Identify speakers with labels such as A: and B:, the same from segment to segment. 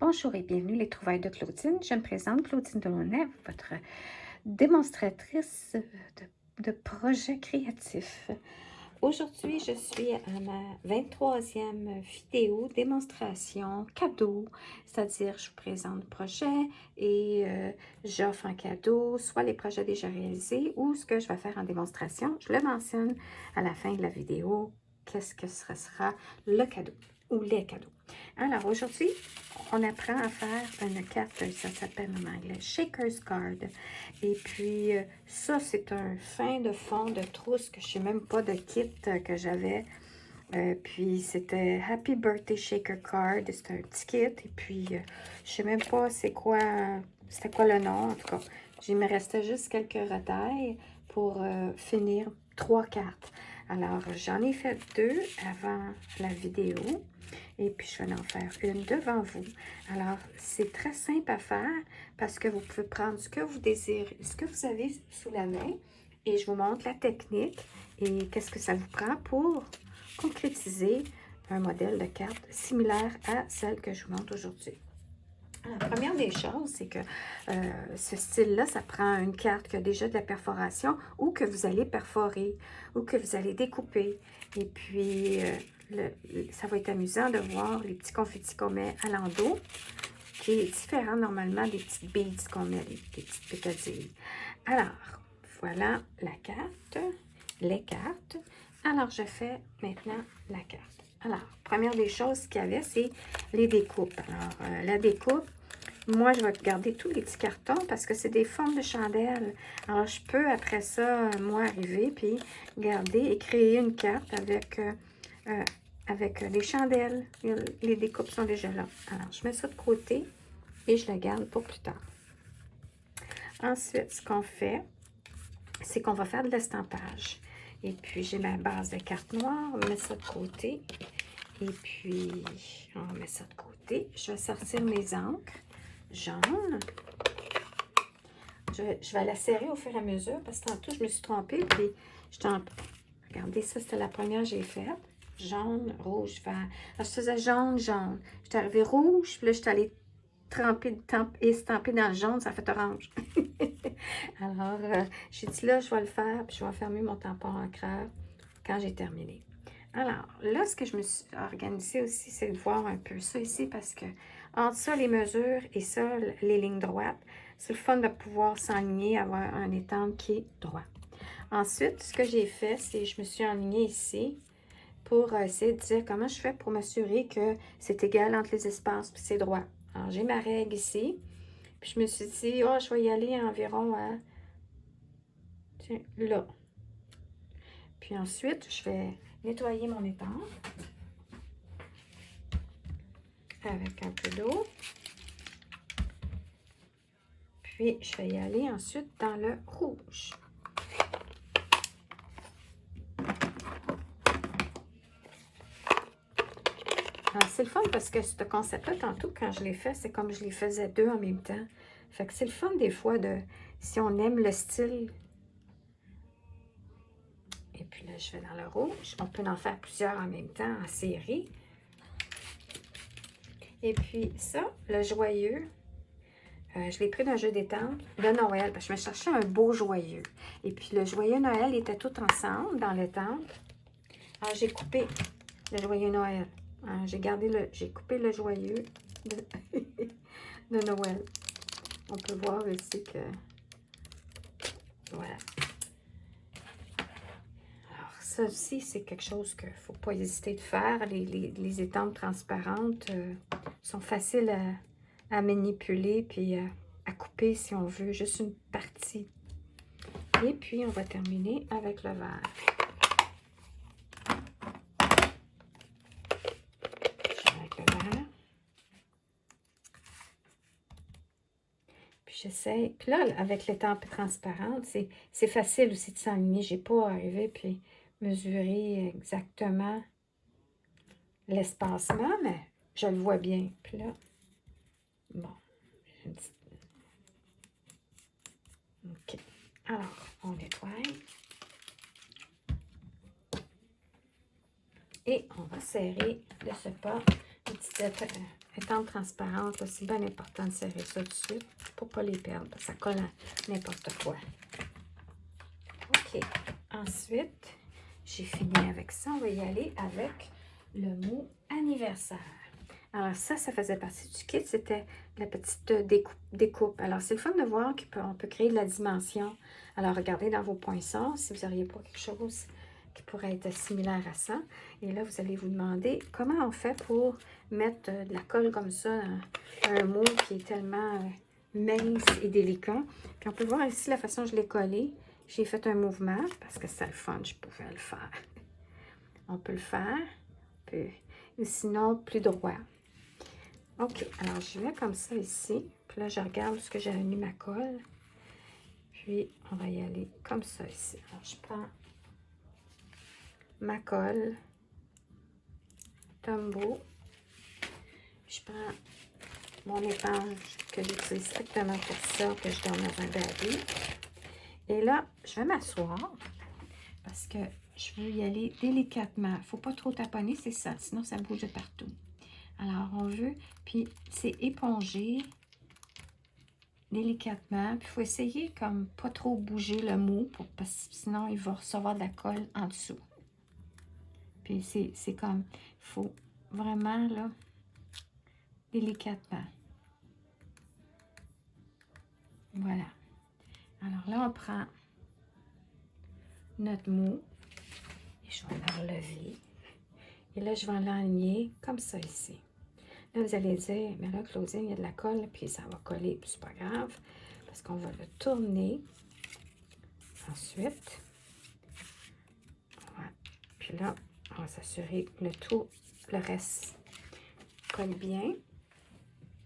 A: Bonjour et bienvenue les trouvailles de Claudine. Je me présente Claudine Delaunay, votre démonstratrice de projets créatifs. Aujourd'hui, je suis à ma 23e vidéo démonstration cadeau, c'est-à-dire je vous présente le projet et j'offre un cadeau, soit les projets déjà réalisés ou ce que je vais faire en démonstration. Je le mentionne à la fin de la vidéo, qu'est-ce que ce sera le cadeau ou les cadeaux. Alors aujourd'hui, on apprend à faire une carte, ça s'appelle en anglais Shaker's Card. Et puis ça, c'est un fin de fond de trousse que je ne sais même pas de kit que j'avais. Puis c'était Happy Birthday Shaker Card, c'était un petit kit. Et puis je ne sais même pas c'était quoi le nom. En tout cas, il me restait juste quelques retailles pour finir 3 cartes. Alors j'en ai fait 2 avant la vidéo. Et puis, je vais en faire une devant vous. Alors, c'est très simple à faire parce que vous pouvez prendre ce que vous désirez, ce que vous avez sous la main. Et je vous montre la technique et qu'est-ce que ça vous prend pour concrétiser un modèle de carte similaire à celle que je vous montre aujourd'hui. La première des choses, c'est que ce style-là, ça prend une carte qui a déjà de la perforation ou que vous allez perforer ou que vous allez découper. Et puis, ça va être amusant de voir les petits confettis qu'on met à l'endos, qui est différent normalement des petites beads qu'on met, des petites pétadilles. Alors, voilà la carte, les cartes. Alors, je fais maintenant la carte. Alors, première des choses qu'il y avait, c'est les découpes. Alors, la découpe, moi, je vais garder tous les petits cartons parce que c'est des formes de chandelles. Alors, je peux, après ça, moi, arriver puis garder et créer une carte avec les chandelles. Les découpes sont déjà là. Alors, je mets ça de côté et je la garde pour plus tard. Ensuite, ce qu'on fait, c'est qu'on va faire de l'estampage. Et puis, j'ai ma base de carte noire. On met ça de côté. Et puis, on va mettre ça de côté. Je vais sortir mes encres jaunes. Je vais la serrer au fur et à mesure parce que tantôt, je me suis trompée. Puis, regardez, ça, c'était la première que j'ai faite. Jaune, rouge, vert. Alors, je faisais jaune, jaune. J'étais arrivée rouge, puis là, j'étais allée estamper dans le jaune, ça fait orange. Alors, j'ai dit là, je vais le faire, puis je vais fermer mon tampon encreur quand j'ai terminé. Alors, là, ce que je me suis organisée aussi, c'est de voir un peu ça ici, parce que entre ça, les mesures, et ça, les lignes droites, c'est le fun de pouvoir s'enligner, avoir un étampe qui est droit. Ensuite, ce que j'ai fait, c'est je me suis enlignée ici pour essayer de dire comment je fais pour m'assurer que c'est égal entre les espaces, puis c'est droit. Alors, j'ai ma règle ici, puis je me suis dit, oh, je vais y aller environ à, tiens, là. Puis ensuite, je vais nettoyer mon étampe avec un peu d'eau. Puis, je vais y aller ensuite dans le rouge. C'est le fun parce que ce concept-là, tantôt, quand je l'ai fait, c'est comme je les faisais 2 en même temps. Fait que c'est le fun des fois de, si on aime le style. Et puis là, je vais dans le rouge. On peut en faire plusieurs en même temps, en série. Et puis ça, le joyeux, je l'ai pris d'un jeu d'étampe de Noël, parce que je me cherchais un beau joyeux. Et puis le joyeux Noël était tout ensemble dans l'étampe. Alors j'ai coupé le joyeux Noël. J'ai coupé le joyeux de Noël. On peut voir ici que, voilà. Alors ça aussi, c'est quelque chose qu'il ne faut pas hésiter de faire. Les étampes transparentes sont faciles à manipuler puis à couper si on veut, juste une partie. Et puis, on va terminer avec le vert. Avec le vert. Puis j'essaie. Puis là, avec l'étampe transparente, c'est facile aussi de s'enligner. J'ai pas arrivé puis mesurer exactement l'espacement, mais je le vois bien. Puis là, bon, une petite... OK. Alors, on nettoie. Et on va serrer de ce pas une petite étant transparente, c'est bien important de serrer ça tout de suite pour ne pas les perdre, parce que ça colle à n'importe quoi. OK. Ensuite, j'ai fini avec ça. On va y aller avec le mot anniversaire. Alors ça faisait partie du kit. C'était la petite découpe. Alors, c'est le fun de voir qu'on peut créer de la dimension. Alors, regardez dans vos poinçons si vous n'auriez pas quelque chose qui pourrait être similaire à ça. Et là, vous allez vous demander comment on fait pour mettre de la colle comme ça dans un mot qui est tellement mince et délicat. Puis on peut voir ici la façon dont je l'ai collé. J'ai fait un mouvement parce que c'est le fun, je pouvais le faire. On peut le faire, ou sinon plus droit. OK, alors je vais comme ça ici. Puis là, je regarde où est-ce que j'avais mis ma colle. Puis, on va y aller comme ça ici. Alors, je prends ma colle, Tombow. Je prends mon éponge que j'utilise strictement pour ça, que je donne dans un baby. Et là, je vais m'asseoir parce que je veux y aller délicatement. Il ne faut pas trop taponner, c'est ça, sinon ça bouge de partout. Alors, on veut, puis c'est éponger délicatement. Puis il faut essayer comme pas trop bouger le mou, parce que sinon il va recevoir de la colle en dessous. Puis c'est comme, il faut vraiment, là, délicatement. Voilà. Alors là, on prend notre mou et je vais l'enlever. Et là, je vais l'enligner comme ça ici. Là, vous allez dire, mais là, Claudine, il y a de la colle, puis ça va coller, puis c'est pas grave, parce qu'on va le tourner. Ensuite, voilà. Puis là, on va s'assurer que le reste colle bien.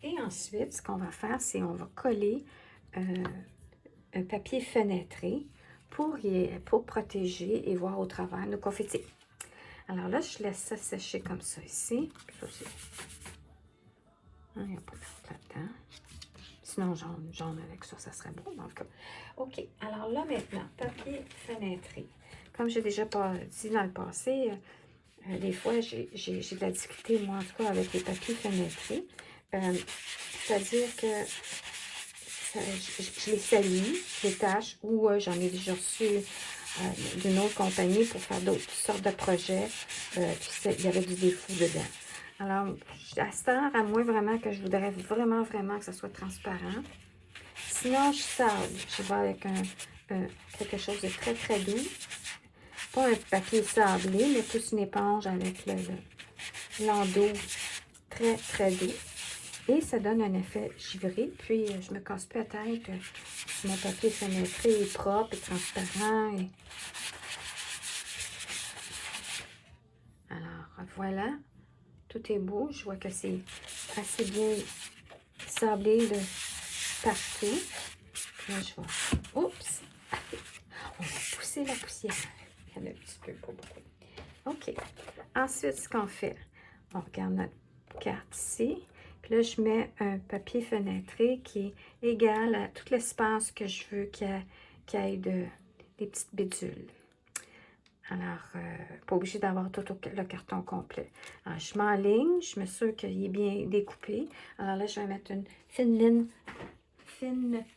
A: Et ensuite, ce qu'on va faire, c'est on va coller un papier fenêtré pour protéger et voir au travers nos confettis. Alors là, je laisse ça sécher comme ça ici. Ça aussi. Il n'y a pas de là-dedans. Sinon, jaune avec ça, ça serait bon. En tout cas. OK. Alors là, maintenant, papier fenêtré. Comme j'ai déjà dit dans le passé, des fois, j'ai de la difficulté, moi, en tout cas, avec les papiers fenêtrés. C'est-à-dire que je les salis, je les tâche, ou j'en ai déjà reçu d'une autre compagnie pour faire d'autres sortes de projets. Puis il y avait du défaut dedans. Alors, à cette heure, à moins vraiment que je voudrais vraiment que ça soit transparent. Sinon, je sable. Je vais avec quelque chose de très, très doux. Pas un papier sablé, mais plus une éponge avec l'endos très, très doux. Et ça donne un effet givré. Puis, je me casse plus la tête si mon papier fenêtré est propre et transparent. Alors, voilà. Tout est beau. Je vois que c'est assez bien sablé de partout. Puis là, je vais... Oups! On va pousser la poussière. Il y en a un petit peu, pas beaucoup. OK. Ensuite, ce qu'on fait, on regarde notre carte ici. Puis là, je mets un papier fenêtré qui est égal à tout l'espace que je veux qu'il y ait des petites bidules. Alors, pas obligé d'avoir tout le carton complet. Alors, je m'enligne, je me suis qu'il est bien découpé. Alors là, je vais mettre une fine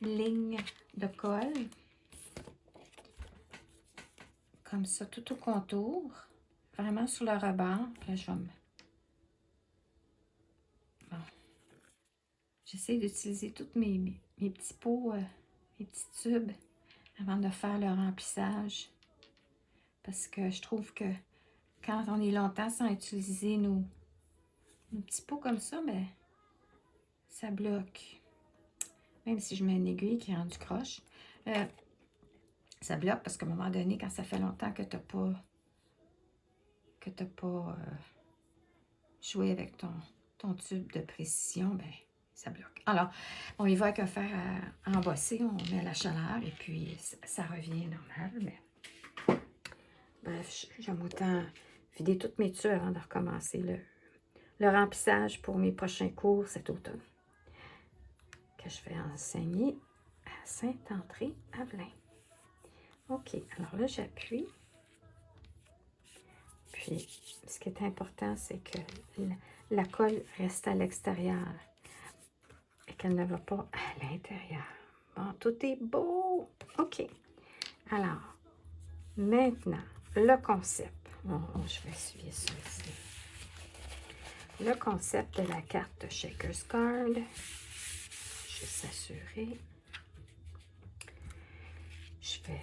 A: ligne de colle. Comme ça, tout au contour. Vraiment sur le rebord. Puis là, je vais me... Bon. J'essaie d'utiliser tous mes petits pots, mes petits tubes avant de faire le remplissage. Parce que je trouve que quand on est longtemps sans utiliser nos petits pots comme ça, ben, ça bloque. Même si je mets une aiguille qui est rendue croche. Ça bloque parce qu'à un moment donné, quand ça fait longtemps que tu n'as pas joué avec ton tube de précision, ben, ça bloque. Alors, on y va avec un fer à embosser, on met à la chaleur et puis ça revient normal. Mais bref, j'aime autant vider toutes mes tubes avant de recommencer le remplissage pour mes prochains cours cet automne. Que je vais enseigner à Saint-André-Avelin. OK, alors là, j'appuie. Puis, ce qui est important, c'est que la colle reste à l'extérieur et qu'elle ne va pas à l'intérieur. Bon, tout est beau. OK. Alors, maintenant, le concept. Je vais essuyer ça ici. Le concept de la carte Shaker's Card. Je vais s'assurer. Je vais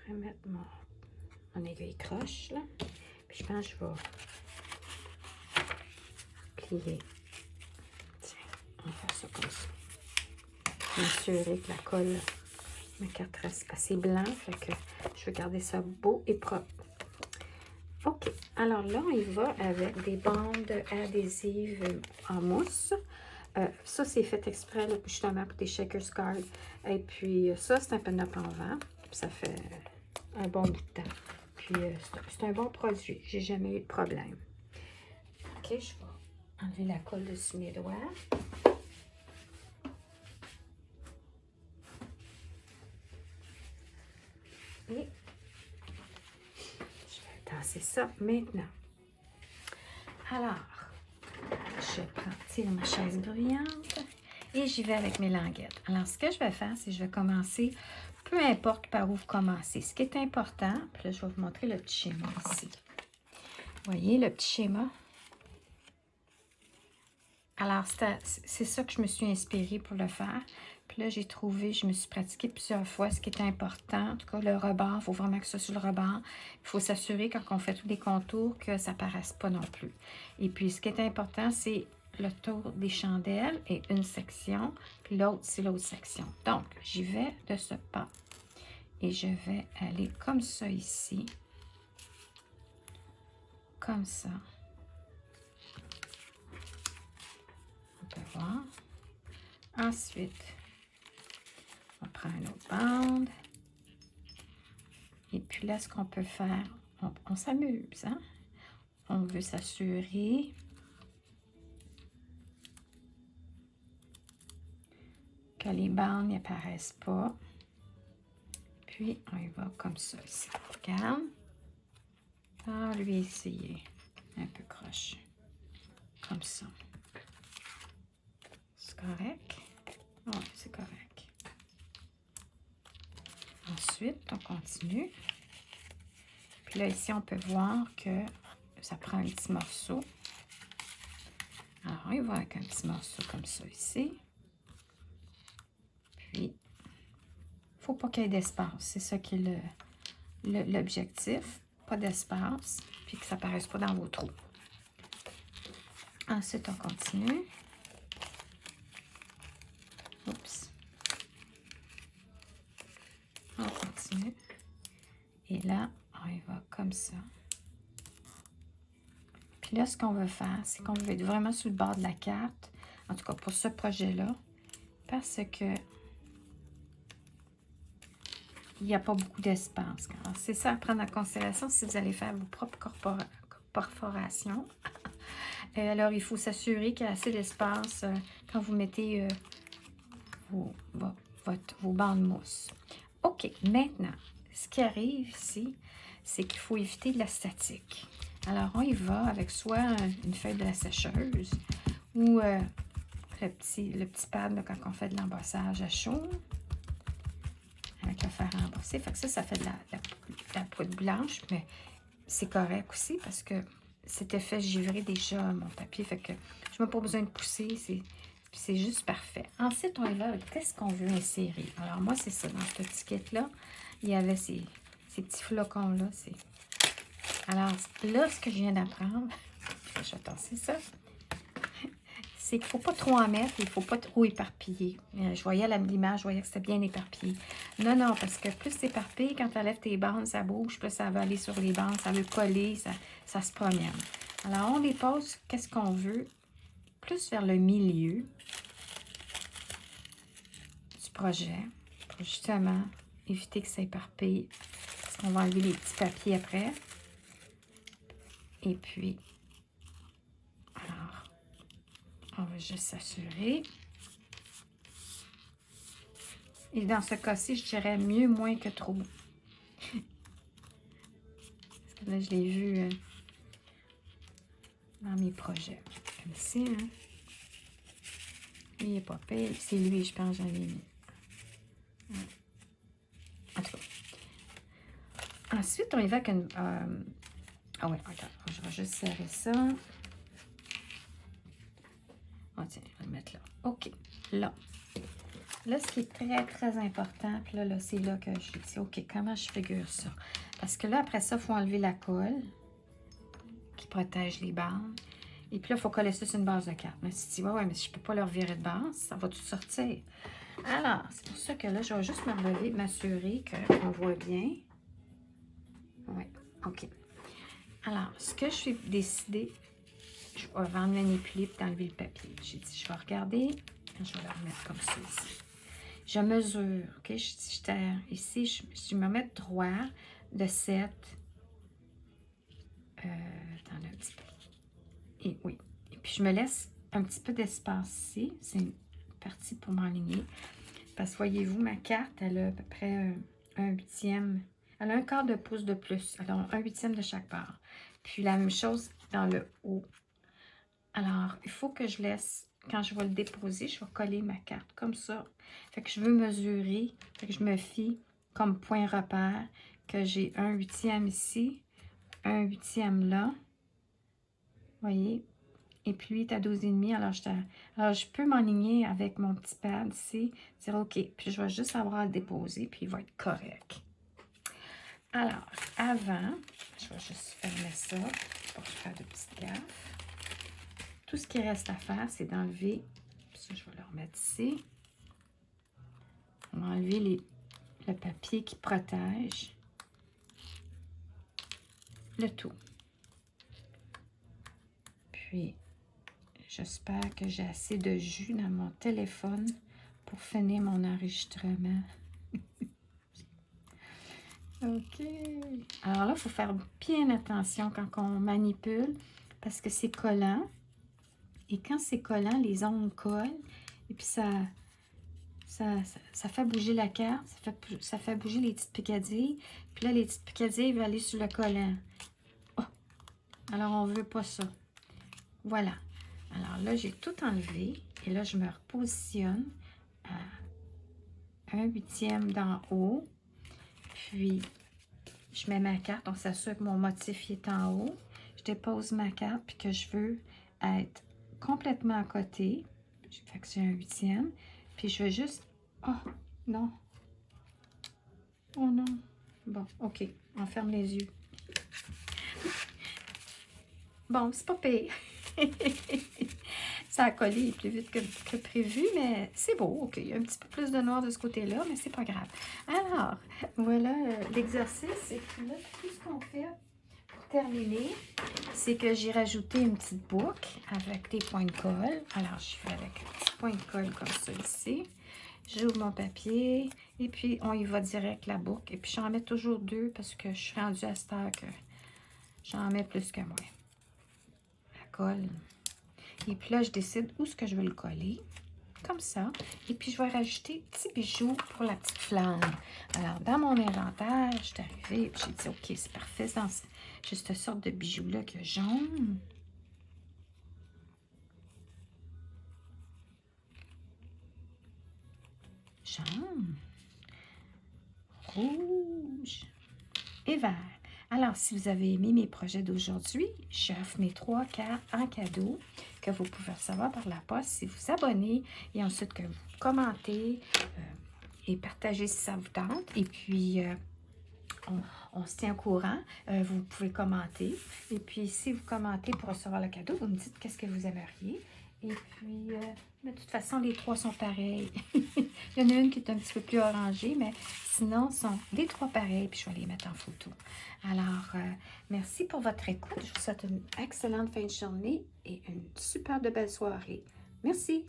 A: remettre mon aiguille croche, là. Puis je pense que je vais plier. Tiens, on va faire ça comme ça. M'assurer que la colle, ma carte reste assez blanc, fait que je vais garder ça beau et propre. OK, alors là, on y va avec des bandes adhésives en mousse. Ça, c'est fait exprès, là, justement, pour des Shaker's Card. Et puis, ça, c'est un pin-up en vent. Ça fait un bon bout de temps. Puis, c'est un bon produit. J'ai jamais eu de problème. OK, je vais enlever la colle dessus mes doigts. Et je vais tasser ça maintenant. Alors, je prends ma chaise bruyante et j'y vais avec mes languettes. Alors, ce que je vais faire, c'est que je vais commencer, peu importe par où vous commencez. Ce qui est important, puis là, je vais vous montrer le petit schéma ici. Vous voyez le petit schéma? Alors, c'est ça que je me suis inspirée pour le faire. Puis là, j'ai trouvé, je me suis pratiquée plusieurs fois ce qui est important. En tout cas, le rebord, il faut vraiment que ça soit sur le rebord. Il faut s'assurer quand on fait tous les contours que ça ne paraisse pas non plus. Et puis, ce qui est important, c'est le tour des chandelles et une section. Puis l'autre, c'est l'autre section. Donc, j'y vais de ce pas. Et je vais aller comme ça ici. Comme ça. On peut voir. Ensuite, on prend une autre bande. Et puis là, ce qu'on peut faire, on s'amuse, hein? On veut s'assurer que les bandes n'apparaissent pas. Puis, on y va comme ça ici. Regarde. Ah, lui, essayer un peu croche. Comme ça. C'est correct? Oui, c'est correct. Ensuite, on continue. Puis là, ici, on peut voir que ça prend un petit morceau. Alors, on y va avec un petit morceau comme ça ici. Puis, il ne faut pas qu'il y ait d'espace. C'est ça qui est l'objectif. Pas d'espace. Puis que ça ne paraisse pas dans vos trous. Ensuite, on continue. Oups. On continue. Et là, on y va comme ça. Puis là, ce qu'on veut faire, c'est qu'on veut être vraiment sur le bord de la carte. En tout cas, pour ce projet-là. Parce que il n'y a pas beaucoup d'espace. C'est ça à prendre en considération si vous allez faire vos propres perforations. Alors, il faut s'assurer qu'il y a assez d'espace quand vous mettez vos bandes de mousse. OK, maintenant, ce qui arrive ici, c'est qu'il faut éviter de la statique. Alors, on y va avec soit une feuille de la sécheuse ou le petit pad là, quand on fait de l'embossage à chaud. Avec le fer à embosser. Fait que ça fait de la poudre blanche, mais c'est correct aussi parce que c'était fait givrer déjà mon papier. Fait que je n'ai pas besoin de pousser. C'est juste parfait. Ensuite, on y va avec qu'est-ce qu'on veut insérer. Alors, moi, c'est ça. Dans cette étiquette-là, il y avait ces petits flocons-là. Alors, là, ce que je viens d'apprendre, je vais tasser ça, c'est qu'il ne faut pas trop en mettre, il ne faut pas trop éparpiller. Je voyais l'image, je voyais que c'était bien éparpillé. Non, non, parce que plus c'est éparpillé, quand tu enlèves tes bandes, ça bouge, plus ça va aller sur les bandes, ça veut coller, ça se promène. Alors, on les pose, qu'est-ce qu'on veut? Plus vers le milieu du projet, pour justement éviter que ça éparpille, parce qu'on va enlever les petits papiers après. Et puis, alors, on va juste s'assurer. Et dans ce cas-ci, je dirais mieux, moins que trop. Parce que là, je l'ai vu dans mes projets. Comme ici, hein. Lui, il n'est pas pire. C'est lui, je pense, j'en ai mis. Ouais. En tout cas. Ensuite, on y va avec une... ah ouais, regarde, je vais juste serrer ça. Oh, tiens, je vais le mettre là. OK, là. Là, ce qui est très, très important, puis là c'est là que je dis, OK, comment je figure ça? Parce que là, après ça, il faut enlever la colle qui protège les bandes. Et puis là, il faut coller ça sur une base de carte. Mais si tu dis, ouais, mais si je ne peux pas le revirer de base, ça va tout sortir. Alors, c'est pour ça que là, je vais juste me relever, m'assurer qu'on voit bien. Oui, OK. Alors, ce que je suis décidée, je vais vendre manipuler et d'enlever le papier. J'ai dit, je vais regarder, je vais le remettre comme ça ici. Je mesure, OK? Ici, je me mets droit de 7. Attendez un petit peu. Et oui. Et puis, je me laisse un petit peu d'espace ici. C'est une partie pour m'enligner. Parce que voyez-vous, ma carte, elle a à peu près un huitième. Elle a un quart de pouce de plus. Elle a un huitième de chaque part. Puis, la même chose dans le haut. Alors, il faut que je laisse, quand je vais le déposer, je vais coller ma carte comme ça. Fait que je veux mesurer, fait que je me fie comme point repère que j'ai un huitième ici, un huitième là. Vous voyez? Et puis, lui est à 12,5. Alors, je peux m'enligner avec mon petit pad ici, dire OK. Puis, je vais juste avoir à le déposer, puis il va être correct. Alors, avant, je vais juste fermer ça pour faire de petites gaffes. Tout ce qui reste à faire, c'est d'enlever, ça je vais le remettre ici. On va enlever le papier qui protège le tout. Puis, j'espère que j'ai assez de jus dans mon téléphone pour finir mon enregistrement. OK. Alors là, il faut faire bien attention quand on manipule parce que c'est collant. Et quand c'est collant, les ongles collent et puis ça fait bouger la carte, ça fait bouger les petites picadilles. Puis là, les petites picadilles vont aller sur le collant. Oh! Alors, on ne veut pas ça. Voilà. Alors là, j'ai tout enlevé. Et là, je me repositionne à un huitième d'en haut. Puis, je mets ma carte. On s'assure que mon motif est en haut. Je dépose ma carte puis que je veux être complètement à côté. Fait que c'est un huitième. Puis je vais juste... Oh, non. Oh non. Bon, OK. On ferme les yeux. Bon, c'est pas pire. Ça a collé plus vite que prévu, mais c'est beau. OK, il y a un petit peu plus de noir de ce côté-là, mais c'est pas grave. Alors, voilà l'exercice. Et puis là, tout ce qu'on fait pour terminer, c'est que j'ai rajouté une petite boucle avec des points de colle. Alors, je fais avec un petit point de colle comme ça ici. J'ouvre mon papier et puis on y va direct la boucle. Et puis j'en mets toujours 2 parce que je suis rendue à cette heure que j'en mets plus que moins. La colle. Et puis là, je décide où est-ce que je vais le coller. Comme ça. Et puis je vais rajouter petit bijou pour la petite flamme. Alors, dans mon inventaire, je suis arrivée et j'ai dit, OK, c'est parfait. J'ai cette sorte de bijou-là qui est jaune. Jaune. Rouge et vert. Alors, si vous avez aimé mes projets d'aujourd'hui, j'offre mes 3 cartes en cadeau que vous pouvez recevoir par la poste si vous abonnez et ensuite que vous commentez et partagez si ça vous tente. Et puis, on se tient au courant. Vous pouvez commenter. Et puis, si vous commentez pour recevoir le cadeau, vous me dites qu'est-ce que vous aimeriez. Et puis, de toute façon, les 3 sont pareils. Il y en a une qui est un petit peu plus orangée, mais sinon, sont les 3 pareils. Puis, je vais les mettre en photo. Alors, merci pour votre écoute. Je vous souhaite une excellente fin de journée et une super de belle soirée. Merci.